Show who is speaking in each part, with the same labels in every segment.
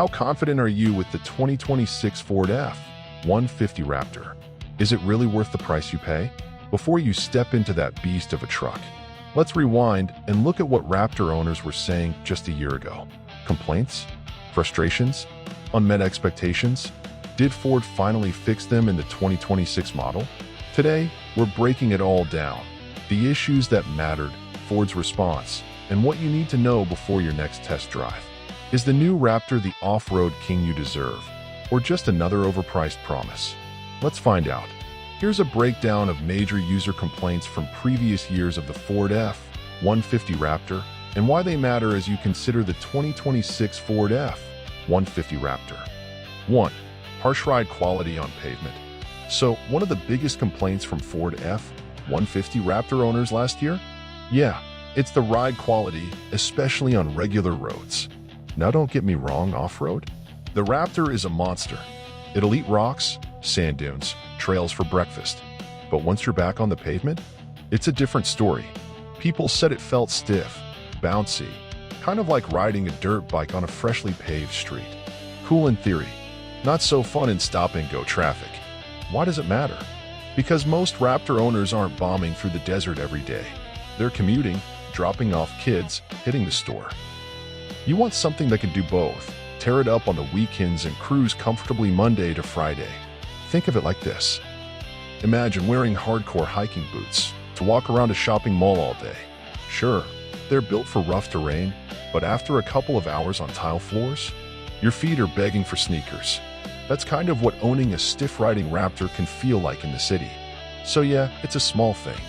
Speaker 1: How confident are you with the 2026 Ford F-150 Raptor? Is it really worth the price you pay? Before you step into that beast of a truck, let's rewind and look at what Raptor owners were saying just a year ago. Complaints? Frustrations? Unmet expectations? Did Ford finally fix them in the 2026 model? Today, we're breaking it all down. The issues that mattered, Ford's response, and what you need to know before your next test drive. Is the new Raptor the off-road king you deserve, or just another overpriced promise? Let's find out. Here's a breakdown of major user complaints from previous years of the Ford F-150 Raptor and why they matter as you consider the 2026 Ford F-150 Raptor. 1. Harsh ride quality on pavement. So, one of the biggest complaints from Ford F-150 Raptor owners last year? Yeah, it's the ride quality, especially on regular roads. Now don't get me wrong, off-road. The Raptor is a monster. It'll eat rocks, sand dunes, trails for breakfast. But once you're back on the pavement, it's a different story. People said it felt stiff, bouncy, kind of like riding a dirt bike on a freshly paved street. Cool in theory, not so fun in stop-and-go traffic. Why does it matter? Because most Raptor owners aren't bombing through the desert every day. They're commuting, dropping off kids, hitting the store. You want something that can do both. Tear it up on the weekends and cruise comfortably Monday to Friday. Think of it like this. Imagine wearing hardcore hiking boots to walk around a shopping mall all day. Sure, they're built for rough terrain, but after a couple of hours on tile floors, your feet are begging for sneakers. That's kind of what owning a stiff-riding Raptor can feel like in the city. So yeah, it's a small thing.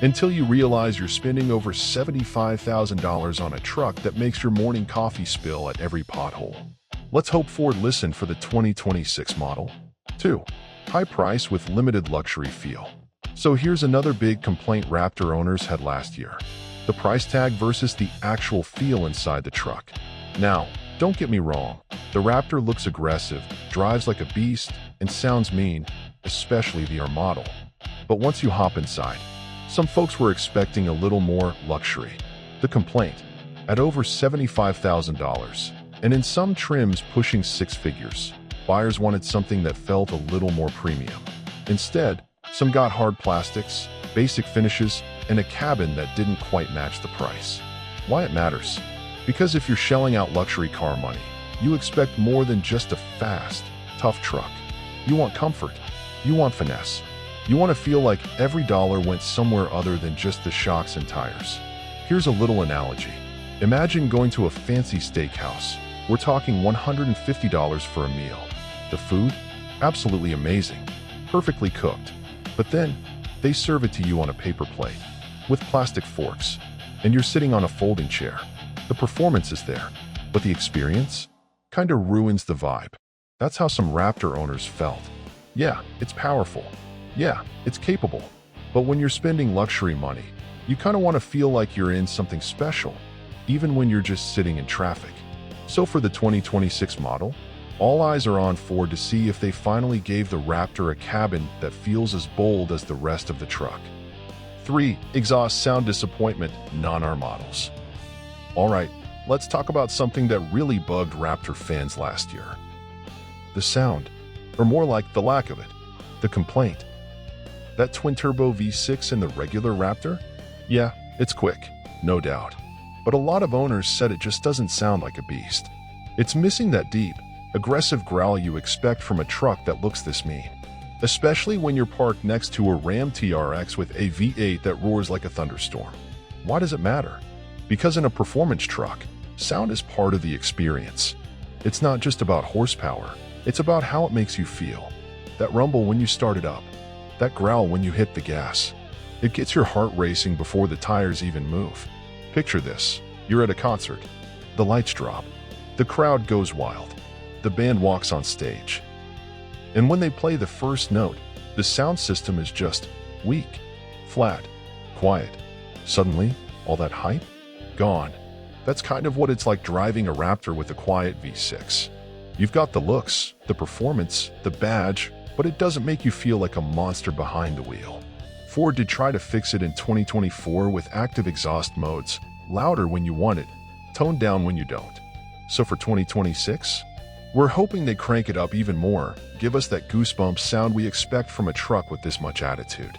Speaker 1: Until you realize you're spending over $75,000 on a truck that makes your morning coffee spill at every pothole. Let's hope Ford listened for the 2026 model. 2. High price with limited luxury feel. So here's another big complaint Raptor owners had last year. The price tag versus the actual feel inside the truck. Now, don't get me wrong. The Raptor looks aggressive, drives like a beast, and sounds mean, especially the R model. But once you hop inside, some folks were expecting a little more luxury. The complaint, at over $75,000, and in some trims pushing six figures, buyers wanted something that felt a little more premium. Instead, some got hard plastics, basic finishes, and a cabin that didn't quite match the price. Why it matters? Because if you're shelling out luxury car money, you expect more than just a fast, tough truck. You want comfort. You want finesse. You want to feel like every dollar went somewhere other than just the shocks and tires. Here's a little analogy. Imagine going to a fancy steakhouse. We're talking $150 for a meal. The food? Absolutely amazing. Perfectly cooked. But then, they serve it to you on a paper plate, with plastic forks, and you're sitting on a folding chair. The performance is there, but the experience kinda ruins the vibe. That's how some Raptor owners felt. Yeah, it's powerful. Yeah, it's capable. But when you're spending luxury money, you kinda want to feel like you're in something special, even when you're just sitting in traffic. So for the 2026 model, all eyes are on Ford to see if they finally gave the Raptor a cabin that feels as bold as the rest of the truck. 3. Exhaust sound disappointment, non-R models. Alright, let's talk about something that really bugged Raptor fans last year. The sound, or more like the lack of it. The complaint. That twin-turbo V6 in the regular Raptor? Yeah, it's quick, no doubt. But a lot of owners said it just doesn't sound like a beast. It's missing that deep, aggressive growl you expect from a truck that looks this mean. Especially when you're parked next to a Ram TRX with a V8 that roars like a thunderstorm. Why does it matter? Because in a performance truck, sound is part of the experience. It's not just about horsepower, it's about how it makes you feel. That rumble when you start it up. That growl when you hit the gas. It gets your heart racing before the tires even move. Picture this. You're at a concert. The lights drop. The crowd goes wild. The band walks on stage. And when they play the first note, the sound system is just weak, flat, quiet. Suddenly, all that hype? Gone. That's kind of what it's like driving a Raptor with a quiet V6. You've got the looks, the performance, the badge, but it doesn't make you feel like a monster behind the wheel. Ford did try to fix it in 2024 with active exhaust modes, louder when you want it, toned down when you don't. So for 2026, we're hoping they crank it up even more, give us that goosebumps sound we expect from a truck with this much attitude.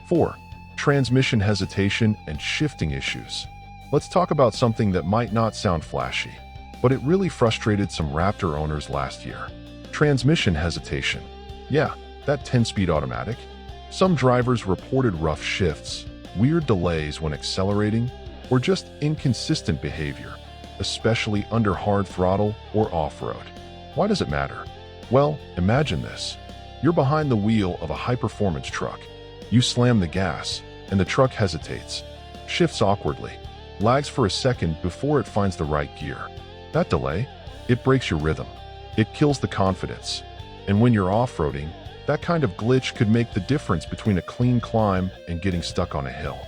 Speaker 1: 4. Transmission hesitation and shifting issues. Let's talk about something that might not sound flashy, but it really frustrated some Raptor owners last year. Transmission hesitation. Yeah, that 10-speed automatic. Some drivers reported rough shifts, weird delays when accelerating, or just inconsistent behavior, especially under hard throttle or off-road. Why does it matter? Well, imagine this. You're behind the wheel of a high-performance truck. You slam the gas, and the truck hesitates, shifts awkwardly, lags for a second before it finds the right gear. That delay, it breaks your rhythm. It kills the confidence. And when you're off-roading, that kind of glitch could make the difference between a clean climb and getting stuck on a hill.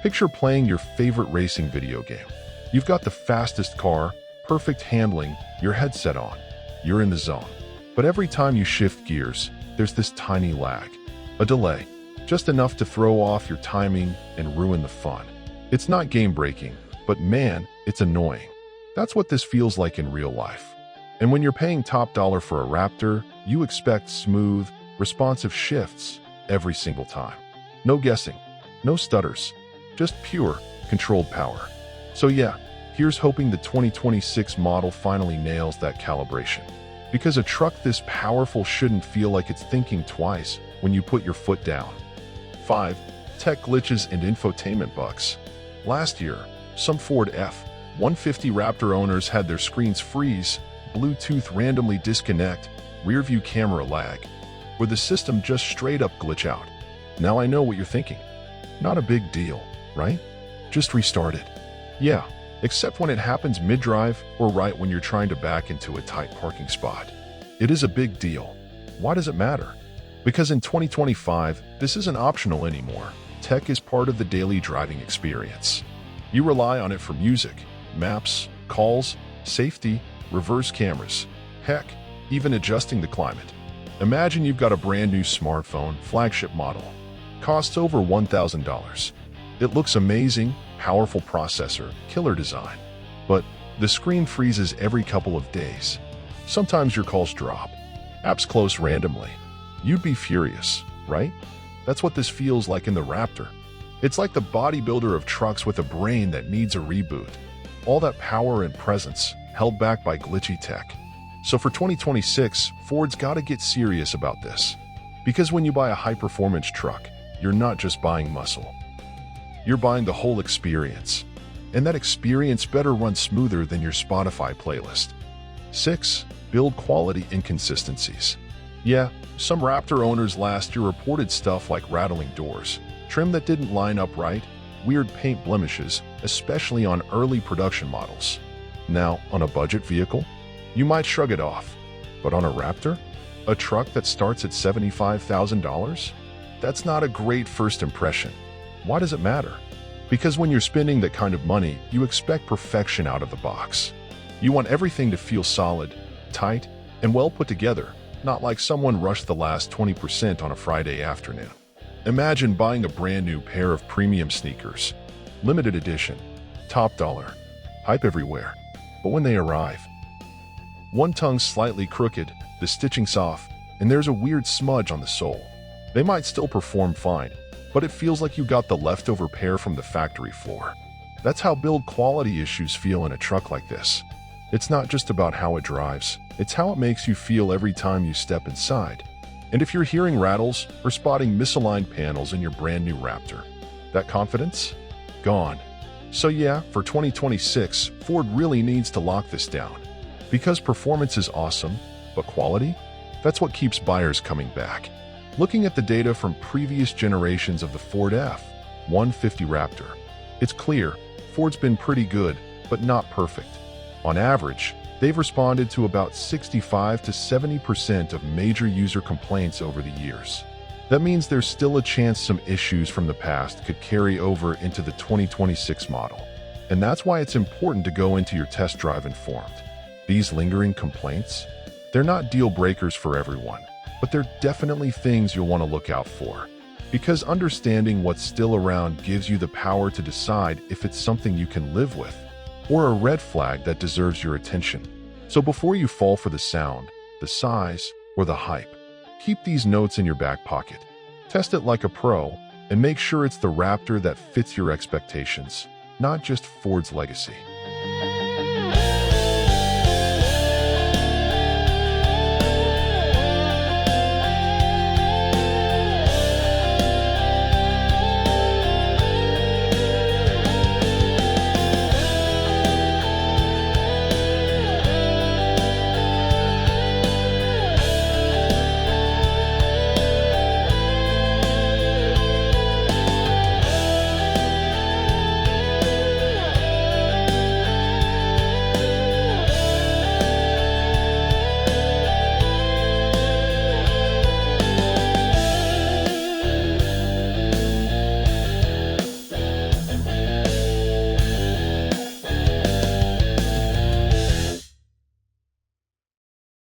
Speaker 1: Picture playing your favorite racing video game. You've got the fastest car, perfect handling, your headset on. You're in the zone. But every time you shift gears, there's this tiny lag. A delay. Just enough to throw off your timing and ruin the fun. It's not game-breaking, but man, it's annoying. That's what this feels like in real life. And when you're paying top dollar for a Raptor, you expect smooth, responsive shifts every single time. No guessing, no stutters, just pure, controlled power. So yeah, here's hoping the 2026 model finally nails that calibration. Because a truck this powerful shouldn't feel like it's thinking twice when you put your foot down. 5. Tech glitches and infotainment bugs. Last year, some Ford F-150 Raptor owners had their screens freeze, Bluetooth randomly disconnect, rear-view camera lag, or the system just straight up glitch out. Now I know what you're thinking. Not a big deal, right? Just restart it. Yeah, except when it happens mid-drive or right when you're trying to back into a tight parking spot. It is a big deal. Why does it matter? Because in 2025, this isn't optional anymore. Tech is part of the daily driving experience. You rely on it for music, maps, calls, safety, reverse cameras, heck, even adjusting the climate. Imagine you've got a brand new smartphone, flagship model. Costs over $1,000. It looks amazing, powerful processor, killer design. But the screen freezes every couple of days. Sometimes your calls drop. Apps close randomly. You'd be furious, right? That's what this feels like in the Raptor. It's like the bodybuilder of trucks with a brain that needs a reboot. All that power and presence held back by glitchy tech. So for 2026, Ford's got to get serious about this. Because when you buy a high-performance truck, you're not just buying muscle. You're buying the whole experience. And that experience better run smoother than your Spotify playlist. 6. Build quality inconsistencies. Yeah, some Raptor owners last year reported stuff like rattling doors, trim that didn't line up right, weird paint blemishes, especially on early production models. Now, on a budget vehicle, you might shrug it off. But on a Raptor, a truck that starts at $75,000? That's not a great first impression. Why does it matter? Because when you're spending that kind of money, you expect perfection out of the box. You want everything to feel solid, tight, and well put together, not like someone rushed the last 20% on a Friday afternoon. Imagine buying a brand new pair of premium sneakers, limited edition, top dollar, hype everywhere. But when they arrive, one tongue's slightly crooked, the stitching's off, and there's a weird smudge on the sole. They might still perform fine, but it feels like you got the leftover pair from the factory floor. That's how build quality issues feel in a truck like this. It's not just about how it drives, it's how it makes you feel every time you step inside. And if you're hearing rattles or spotting misaligned panels in your brand new Raptor, that confidence? Gone. So yeah, for 2026, Ford really needs to lock this down. Because performance is awesome, but quality? That's what keeps buyers coming back. Looking at the data from previous generations of the Ford F-150 Raptor, it's clear Ford's been pretty good, but not perfect. On average, they've responded to about 65 to 70% of major user complaints over the years. That means there's still a chance some issues from the past could carry over into the 2026 model. And that's why it's important to go into your test drive informed. These lingering complaints, they're not deal breakers for everyone, but they're definitely things you'll want to look out for. Because understanding what's still around gives you the power to decide if it's something you can live with, or a red flag that deserves your attention. So before you fall for the sound, the size, or the hype, keep these notes in your back pocket. Test it like a pro, and make sure it's the Raptor that fits your expectations, not just Ford's legacy.